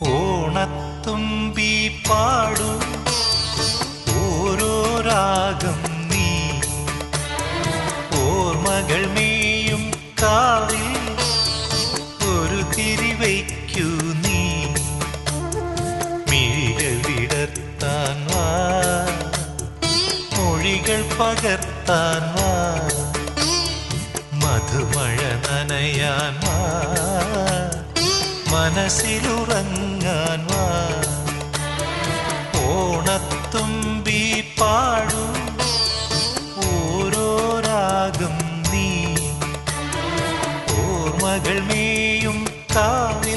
ഓണത്തുമ്പി പാടൂ ഓരോ രാഗം നീ ഓർമ്മകൾ മേയും കാവിൽ ഒരു തിരിവയ്ക്കൂ നീ മിഴികൾ വിടർത്താൻ വാ മൊഴികൾ പകർത്താൻ വാ മധുമഴ നനയാൻ വാ മനസ്സിലുറങ്ങാൻ വാ ഓണത്തുമ്പി പാടൂ ഓരോ രാഗം നീ ഓർമ്മകൾ മേയും കാവിൽ